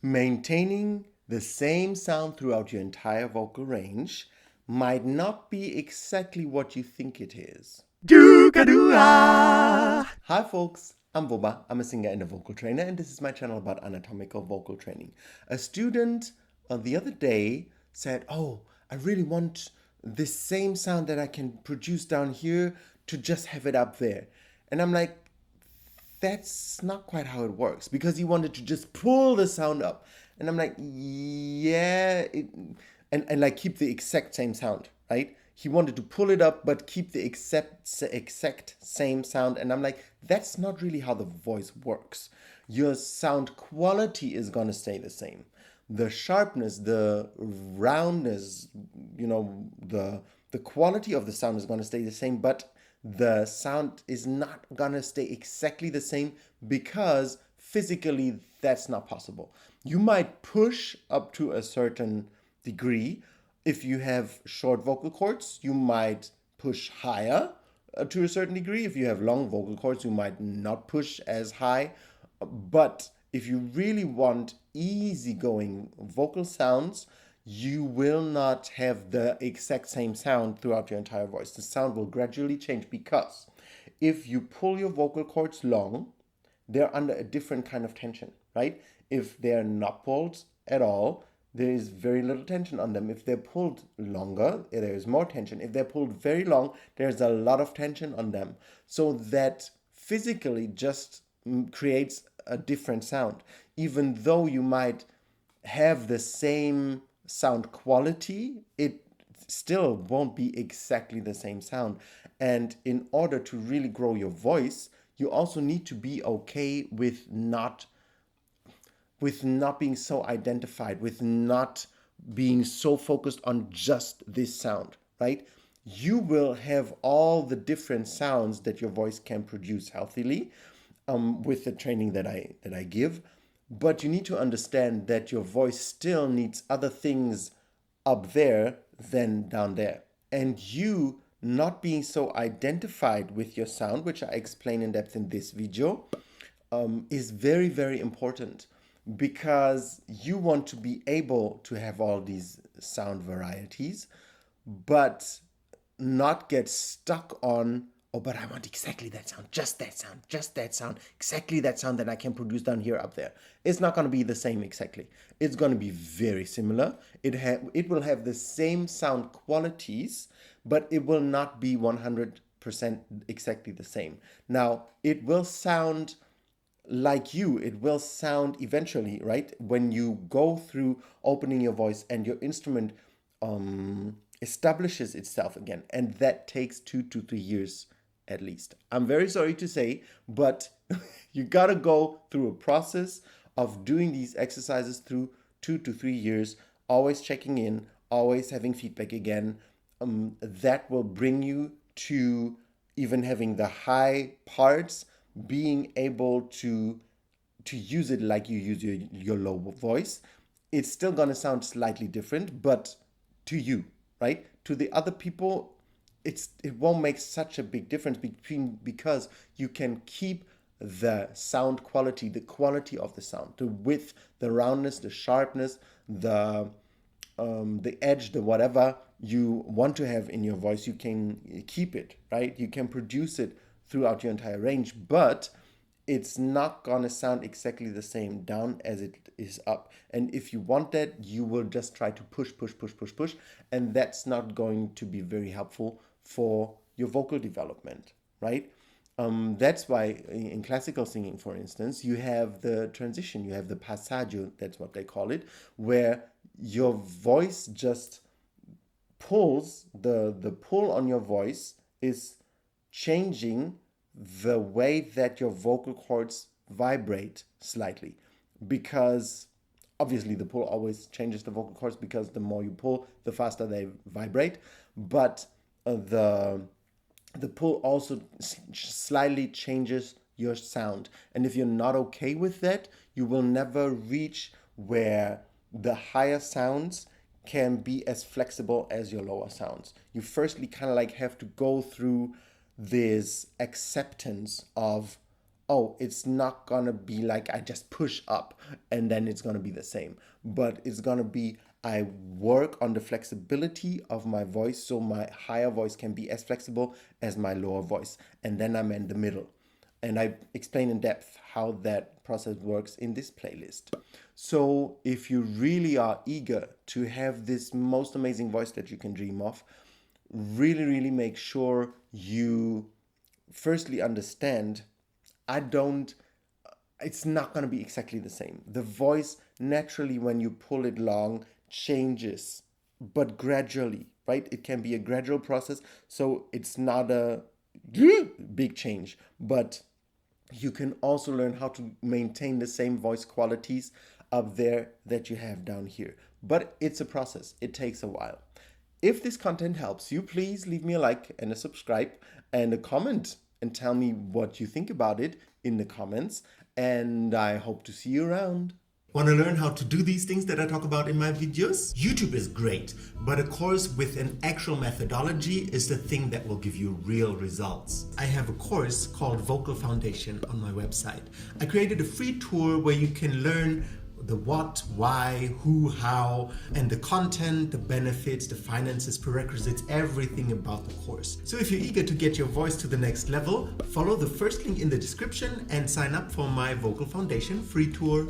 Maintaining the same sound throughout your entire vocal range might not be exactly what you think it is. Hi folks, I'm Boba. I'm a singer and a vocal trainer, and this is my channel about anatomical vocal training. A student the other day said, "Oh, I really want this same sound that I can produce down here to just have it up there." And I'm like, that's not quite how it works, because he wanted to just pull the sound up. And I'm like, yeah, and like keep the exact same sound, right? He wanted to pull it up, but keep the exact same sound. And I'm like, that's not really how the voice works. Your sound quality is going to stay the same. The sharpness, the roundness, the quality of the sound is going to stay the same, but the sound is not gonna stay exactly the same, because physically that's not possible. You might push up to a certain degree. If you have short vocal cords, you might push higher to a certain degree. If you have long vocal cords, you might not push as high. But if you really want easygoing vocal sounds, you will not have the exact same sound throughout your entire voice. The sound will gradually change, because if you pull your vocal cords long, they're under a different kind of tension, right? If they're not pulled at all, there is very little tension on them. If they're pulled longer, there is more tension. If they're pulled very long, there's a lot of tension on them. So that physically just creates a different sound. Even though you might have the same sound quality, it still won't be exactly the same sound. And in order to really grow your voice, you also need to be okay with not being so identified, with not being so focused on just this sound, right? You will have all the different sounds that your voice can produce healthily, with the training that I give. But you need to understand that your voice still needs other things up there than down there. And you not being so identified with your sound, which I explain in depth in this video, is very, very important, because you want to be able to have all these sound varieties, but not get stuck on, oh, but I want exactly that sound, just that sound, just that sound, exactly that sound that I can produce down here up there. It's not going to be the same exactly. It's going to be very similar. It will have the same sound qualities, but it will not be 100% exactly the same. Now, it will sound like you. It will sound eventually, right? When you go through opening your voice and your instrument establishes itself again. And that takes 2 to 3 years at least. I'm very sorry to say, but you gotta go through a process of doing these exercises through 2 to 3 years, always checking in, always having feedback again. That will bring you to even having the high parts, being able to use it like you use your low voice. It's still gonna sound slightly different, but to you, right? To the other people, it won't make such a big difference, because you can keep the sound quality, the quality of the sound, the width, the roundness, the sharpness, the edge, the whatever you want to have in your voice. You can keep it, right? You can produce it throughout your entire range, but it's not gonna sound exactly the same down as it is up. And if you want that, you will just try to push, push, push, push, push, and that's not going to be very helpful for your vocal development, right? That's why in classical singing, for instance, you have the transition, you have the Passagio, that's what they call it, where your voice just pulls, the pull on your voice is changing the way that your vocal cords vibrate slightly, because obviously the pull always changes the vocal cords, because the more you pull, the faster they vibrate. But the pull also slightly changes your sound. And if you're not okay with that, you will never reach where the higher sounds can be as flexible as your lower sounds. You firstly kind of like have to go through this acceptance of, oh, it's not gonna be like I just push up and then it's gonna be the same, but it's gonna be I work on the flexibility of my voice so my higher voice can be as flexible as my lower voice, and then I'm in the middle. And I explain in depth how that process works in this playlist. So if you really are eager to have this most amazing voice that you can dream of, really, really make sure you firstly understand it's not going to be exactly the same. The voice naturally, when you pull it long, changes, but gradually, right? It can be a gradual process, so it's not a big change, but you can also learn how to maintain the same voice qualities up there that you have down here. But it's a process, it takes a while. If this content helps you, please leave me a like and a subscribe and a comment and tell me what you think about it in the comments. And I hope to see you around. Want to learn how to do these things that I talk about in my videos? YouTube is great, but a course with an actual methodology is the thing that will give you real results. I have a course called Vocal Foundation on my website. I created a free tour where you can learn the what, why, who, how, and the content, the benefits, the finances, prerequisites, everything about the course. So if you're eager to get your voice to the next level, follow the first link in the description and sign up for my Vocal Foundation free tour.